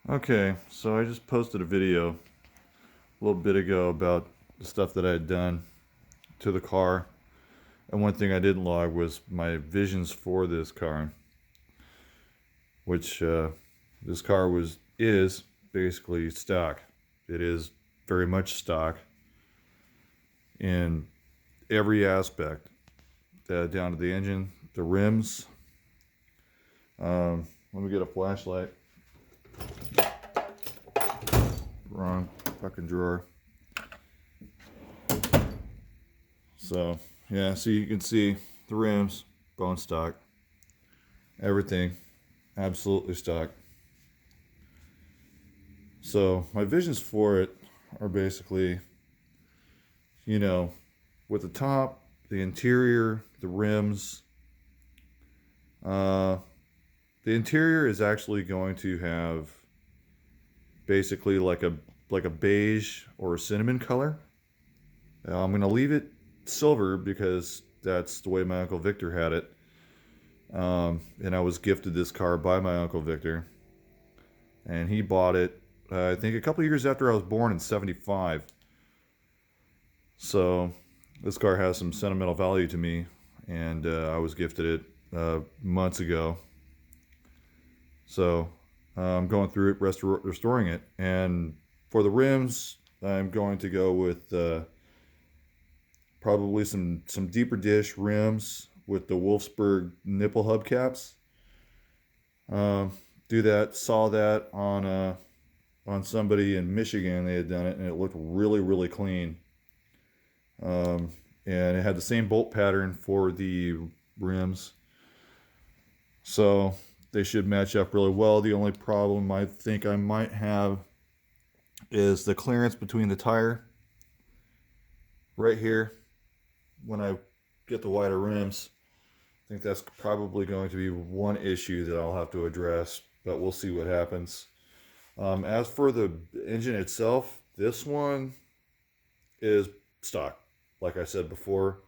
Okay, so I just posted a video a little bit ago about the stuff that I had done to the car. And one thing I didn't log was my visions for this car, which this car is basically stock. It is very much stock in every aspect, down to the engine, the rims. Let me get a flashlight. Wrong fucking drawer. So, yeah, so you can see the rims, bone stock, everything, absolutely stock. So, my visions for it are basically, you know, with the top, the interior, the rims. Uh, the interior is actually going to have basically like a beige or a cinnamon color. I'm going to leave it silver because that's the way my Uncle Victor had it. And I was gifted this car by my Uncle Victor. And he bought it, I think, a couple years after I was born in '75. So this car has some sentimental value to me. And I was gifted it months ago. So I'm going through it, restoring it. And for the rims, I'm going to go with probably some deeper dish rims with the Wolfsburg nipple hubcaps. Um, do that. Saw that on somebody in Michigan. They had done it, and it looked really really clean. Um, and it had the same bolt pattern for the rims, so they should match up really well. The only problem I think I might have is the clearance between the tire right here when I get the wider rims. I think that's probably going to be one issue that I'll have to address, but we'll see what happens. As for the engine itself, this one is stock. Like I said before,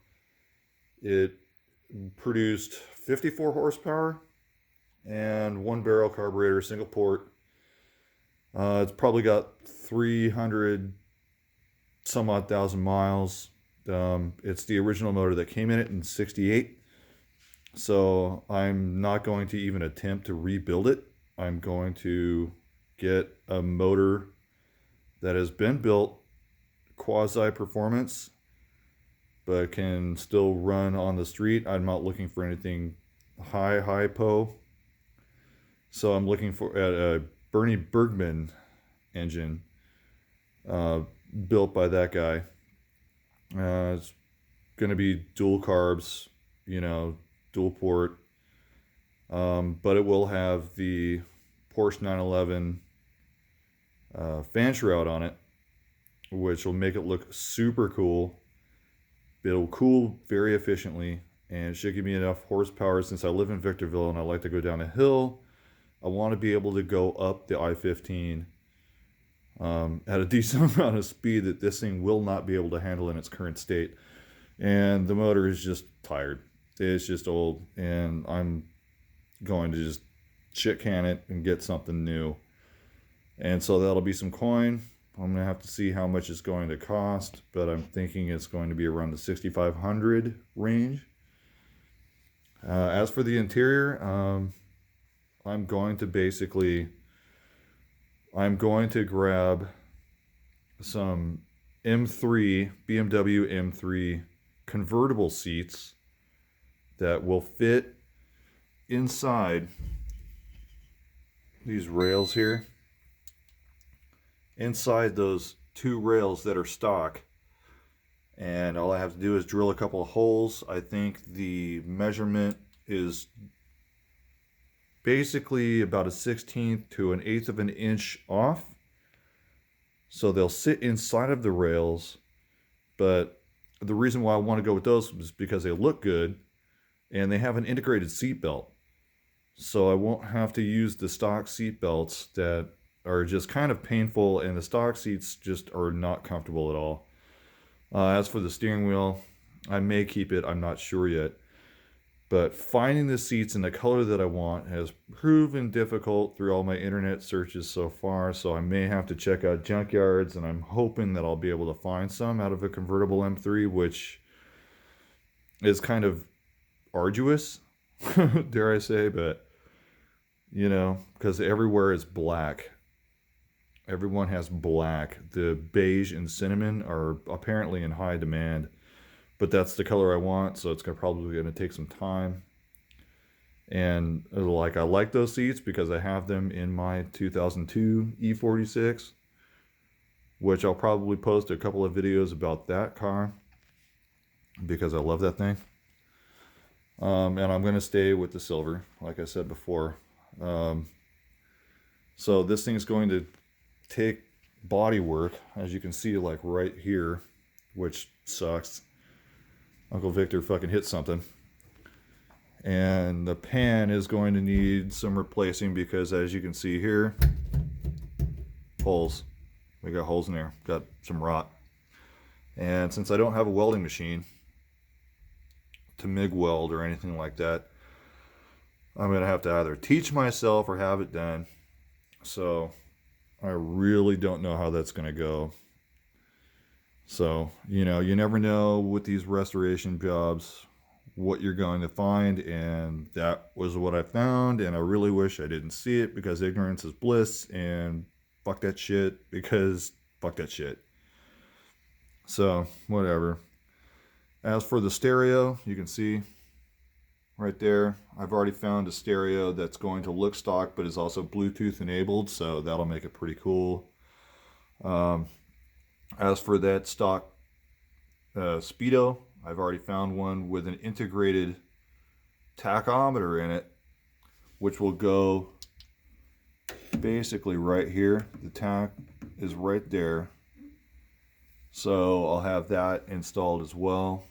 it produced 54 horsepower and one barrel carburetor, single port. It's probably got 300 some odd thousand miles. It's the original motor that came in it in '68. So I'm not going to even attempt to rebuild it. I'm going to get a motor that has been built quasi performance but can still run on the street. I'm not looking for anything high po. So I'm looking for at a Bernie Bergman engine uh, built by that guy. It's going to be dual carbs, dual port, but it will have the Porsche 911 fan shroud on it, which will make it look super cool. It'll cool very efficiently, and it should give me enough horsepower since I live in Victorville and I like to go down a hill. I want to be able to go up the I-15 at a decent amount of speed that this thing will not be able to handle in its current state. And the motor is just tired. It's just old, and I'm going to just shit can it and get something new. And so that'll be some coin. I'm going to have to see how much it's going to cost, but I'm thinking it's going to be around the 6,500 range. As for the interior, I'm going to grab some M3, BMW M3 convertible seats that will fit inside these rails here. Inside those two rails that are stock. And all I have to do is drill a couple of holes. I think the measurement is basically about a 1/16 to an 1/8 of an inch off. So they'll sit inside of the rails, but the reason why I want to go with those is because they look good and they have an integrated seat belt. So I won't have to use the stock seat belts that are just kind of painful, and the stock seats just are not comfortable at all. As for the steering wheel, I may keep it, I'm not sure yet. But finding the seats in the color that I want has proven difficult through all my internet searches so far. So I may have to check out junkyards, and I'm hoping that I'll be able to find some out of a convertible M3, which is kind of arduous, dare I say, but you know, because everywhere is black. Everyone has black. The beige and cinnamon are apparently in high demand, but that's the color I want, so it's probably going to take some time. And like, I like those seats because I have them in my 2002 E46, which I'll probably post a couple of videos about that car because I love that thing. And I'm going to stay with the silver, like I said before. So this thing's going to take body work, as you can see, like right here, which sucks. Uncle Victor fucking hit something. And the pan is going to need some replacing because, as you can see here, holes. We got holes in there. Got some rot. And since I don't have a welding machine to MIG weld or anything like that, I'm going to have to either teach myself or have it done. So I really don't know how that's going to go. So, you know, you never know with these restoration jobs what you're going to find, and that was what I found, and I really wish I didn't see it because ignorance is bliss, and fuck that shit because fuck that shit. So, whatever. As for the stereo, you can see right there, I've already found a stereo that's going to look stock but is also Bluetooth enabled, so that'll make it pretty cool. As for that stock speedo, I've already found one with an integrated tachometer in it, which will go basically right here. The tach is right there. So I'll have that installed as well.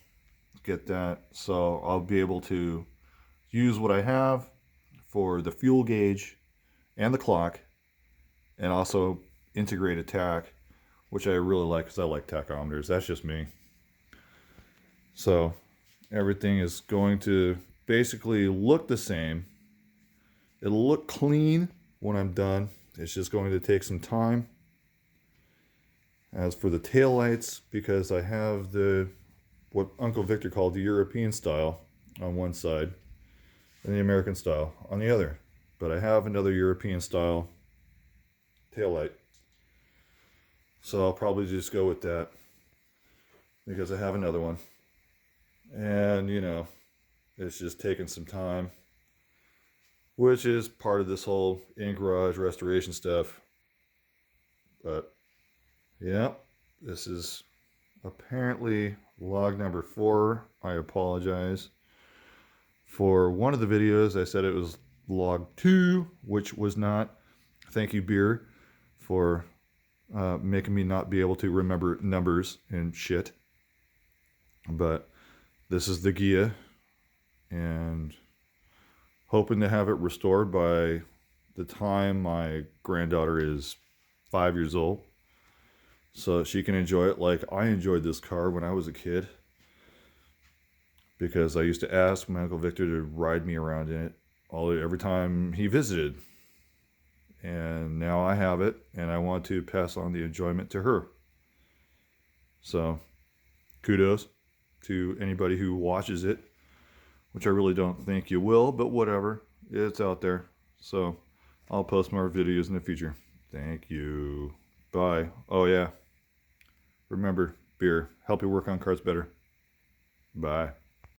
Get that. So I'll be able to use what I have for the fuel gauge and the clock, and also integrate a tach, which I really like because I like tachometers. That's just me. So everything is going to basically look the same. It'll look clean when I'm done. It's just going to take some time. As for the taillights, because I have what Uncle Victor called the European style on one side and the American style on the other. But I have another European style taillight. So I'll probably just go with that because I have another one. And, you know, it's just taking some time, which is part of this whole in-garage restoration stuff. But, yeah, this is apparently log number 4. I apologize. For one of the videos, I said it was log 2, which was not. Thank you, Beer, for making me not be able to remember numbers and shit. But this is the Ghia, and hoping to have it restored by the time my granddaughter is 5 years old, so she can enjoy it like I enjoyed this car when I was a kid, because I used to ask my Uncle Victor to ride me around in it every time he visited. And now I have it, and I want to pass on the enjoyment to her. So, kudos to anybody who watches it, which I really don't think you will, but whatever. It's out there. So, I'll post more videos in the future. Thank you. Bye. Oh, yeah. Remember, Beer, help you work on cars better. Bye.